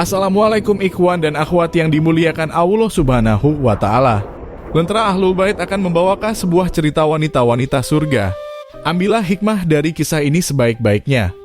Assalamualaikum ikhwan dan akhwat yang dimuliakan Allah Subhanahu wa Ta'ala. Lentera Ahlul Bait akan membawakan sebuah cerita wanita-wanita surga. Ambillah hikmah dari kisah ini sebaik-baiknya.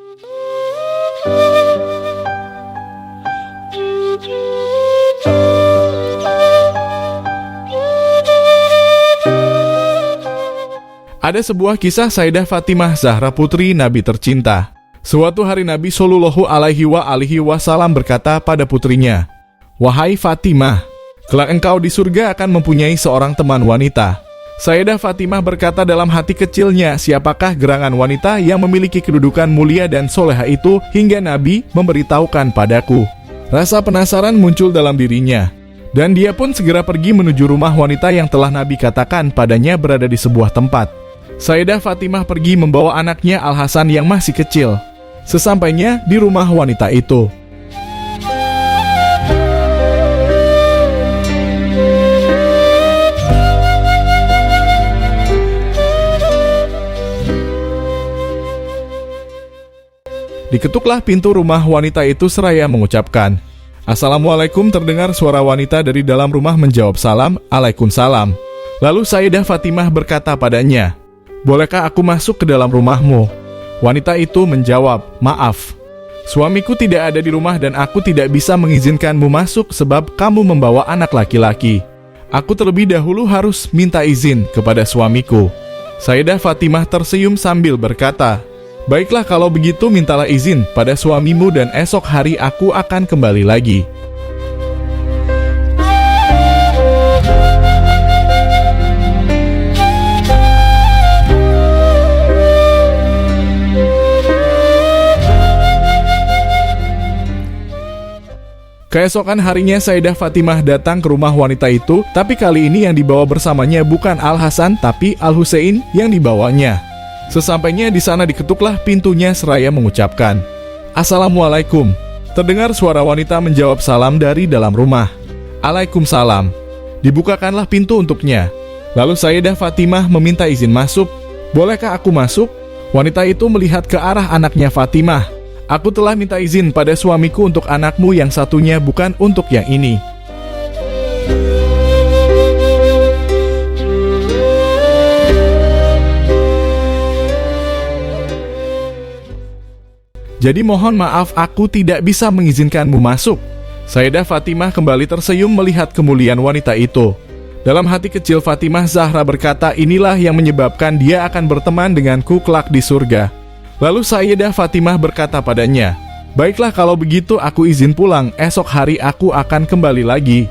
Ada sebuah kisah Sayyidah Fatimah Zahra putri Nabi tercinta. Suatu hari Nabi Shallallahu Alaihi Wasallam berkata pada putrinya, "Wahai Fatimah, kelak engkau di surga akan mempunyai seorang teman wanita." Sayyidah Fatimah berkata dalam hati kecilnya, siapakah gerangan wanita yang memiliki kedudukan mulia dan soleha itu hingga Nabi memberitahukan padaku. Rasa penasaran muncul dalam dirinya, dan dia pun segera pergi menuju rumah wanita yang telah Nabi katakan padanya berada di sebuah tempat. Sayyidah Fatimah pergi membawa anaknya Al-Hasan yang masih kecil. Sesampainya di rumah wanita itu, diketuklah pintu rumah wanita itu seraya mengucapkan, "Assalamualaikum." Terdengar suara wanita dari dalam rumah menjawab salam, "Waalaikumsalam." Lalu Sayyidah Fatimah berkata padanya, "Bolehkah aku masuk ke dalam rumahmu?" Wanita itu menjawab, "Maaf, suamiku tidak ada di rumah dan aku tidak bisa mengizinkanmu masuk sebab kamu membawa anak laki-laki. Aku terlebih dahulu harus minta izin kepada suamiku." Sayyidah Fatimah tersenyum sambil berkata, "Baiklah kalau begitu mintalah izin pada suamimu dan esok hari aku akan kembali lagi." Keesokan harinya Sayyidah Fatimah datang ke rumah wanita itu, tapi kali ini yang dibawa bersamanya bukan Al-Hasan tapi Al-Husain yang dibawanya. Sesampainya di sana diketuklah pintunya seraya mengucapkan, "Assalamualaikum." Terdengar suara wanita menjawab salam dari dalam rumah, "Waalaikumsalam." Dibukakanlah pintu untuknya. Lalu Sayyidah Fatimah meminta izin masuk. "Bolehkah aku masuk?" Wanita itu melihat ke arah anaknya Fatimah. "Aku telah minta izin pada suamiku untuk anakmu yang satunya, bukan untuk yang ini." "Jadi mohon maaf aku tidak bisa mengizinkanmu masuk." Sayyidah Fatimah kembali tersenyum melihat kemuliaan wanita itu. Dalam hati kecil Fatimah Zahra berkata, inilah yang menyebabkan dia akan berteman denganku kelak di surga. Lalu Sayyidah Fatimah berkata padanya, "Baiklah kalau begitu aku izin pulang, esok hari aku akan kembali lagi."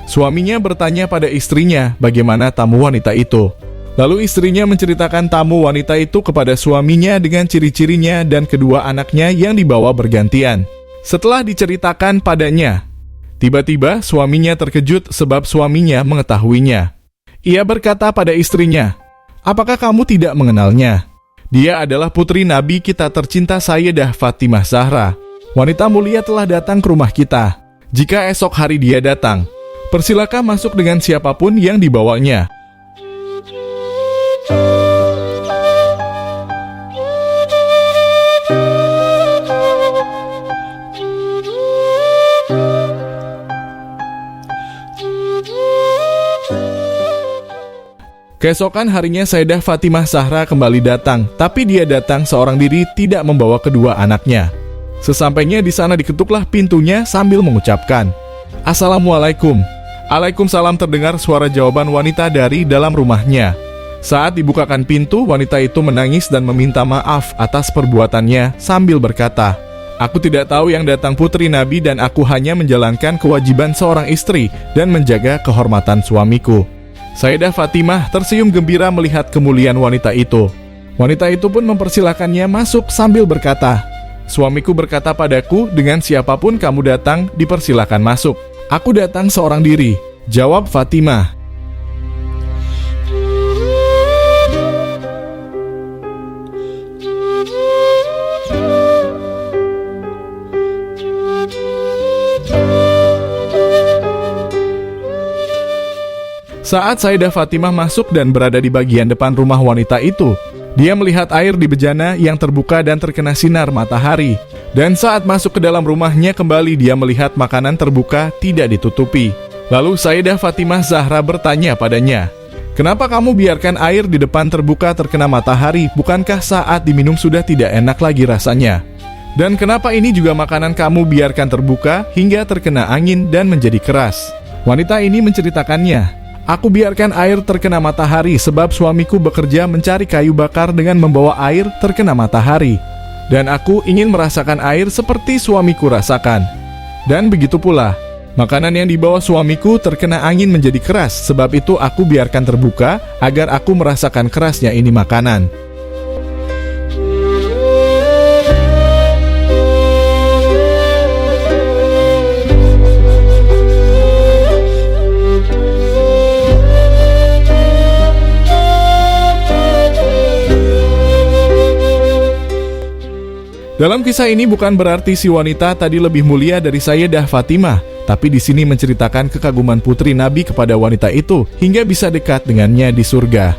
Suaminya bertanya pada istrinya bagaimana tamu wanita itu. Lalu istrinya menceritakan tamu wanita itu kepada suaminya dengan ciri-cirinya dan kedua anaknya yang dibawa bergantian. Setelah diceritakan padanya, tiba-tiba suaminya terkejut sebab suaminya mengetahuinya. Ia berkata pada istrinya, "Apakah kamu tidak mengenalnya? Dia adalah putri Nabi kita tercinta Sayyidah Fatimah Zahra. Wanita mulia telah datang ke rumah kita. Jika esok hari dia datang, persilakan masuk dengan siapapun yang dibawanya." Keesokan harinya Sayyidah Fatimah Zahra kembali datang, tapi dia datang seorang diri tidak membawa kedua anaknya. Sesampainya di sana diketuklah pintunya sambil mengucapkan, "Assalamualaikum." "Waalaikumsalam." Terdengar suara jawaban wanita dari dalam rumahnya. Saat dibukakan pintu, wanita itu menangis dan meminta maaf atas perbuatannya sambil berkata, "Aku tidak tahu yang datang putri Nabi dan aku hanya menjalankan kewajiban seorang istri dan menjaga kehormatan suamiku." Sayyidah Fatimah tersenyum gembira melihat kemuliaan wanita itu. Wanita itu pun mempersilahkannya masuk sambil berkata, "Suamiku berkata padaku, dengan siapapun kamu datang, dipersilahkan masuk." "Aku datang seorang diri," jawab Fatimah. Saat Sayyidah Fatimah masuk dan berada di bagian depan rumah wanita itu, dia melihat air di bejana yang terbuka dan terkena sinar matahari. Dan saat masuk ke dalam rumahnya kembali, dia melihat makanan terbuka tidak ditutupi. Lalu Sayyidah Fatimah Zahra bertanya padanya, "Kenapa kamu biarkan air di depan terbuka terkena matahari? Bukankah saat diminum sudah tidak enak lagi rasanya? Dan kenapa ini juga makanan kamu biarkan terbuka hingga terkena angin dan menjadi keras?" Wanita ini menceritakannya, "Aku biarkan air terkena matahari sebab suamiku bekerja mencari kayu bakar dengan membawa air terkena matahari. Dan aku ingin merasakan air seperti suamiku rasakan. Dan begitu pula, makanan yang dibawa suamiku terkena angin menjadi keras, sebab itu aku biarkan terbuka agar aku merasakan kerasnya ini makanan." Dalam kisah ini bukan berarti si wanita tadi lebih mulia dari Sayyidah Fatimah, tapi di sini menceritakan kekaguman putri Nabi kepada wanita itu hingga bisa dekat dengannya di surga.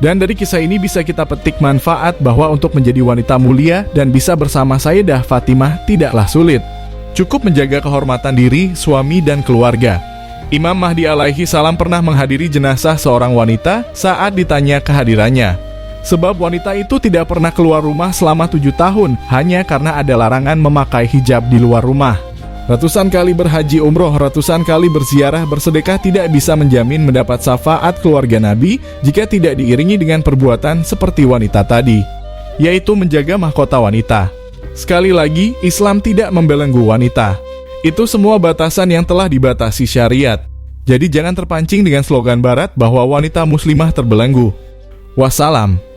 Dan dari kisah ini bisa kita petik manfaat bahwa untuk menjadi wanita mulia dan bisa bersama Sayyidah Fatimah tidaklah sulit. Cukup menjaga kehormatan diri, suami, dan keluarga. Imam Mahdi alaihi salam pernah menghadiri jenazah seorang wanita saat ditanya kehadirannya. Sebab wanita itu tidak pernah keluar rumah selama 7 tahun hanya karena ada larangan memakai hijab di luar rumah. Ratusan kali berhaji umroh, ratusan kali berziarah, bersedekah tidak bisa menjamin mendapat syafaat keluarga Nabi jika tidak diiringi dengan perbuatan seperti wanita tadi, yaitu menjaga mahkota wanita. Sekali lagi, Islam tidak membelenggu wanita. Itu semua batasan yang telah dibatasi syariat. Jadi jangan terpancing dengan slogan barat bahwa wanita muslimah terbelenggu. Wassalam.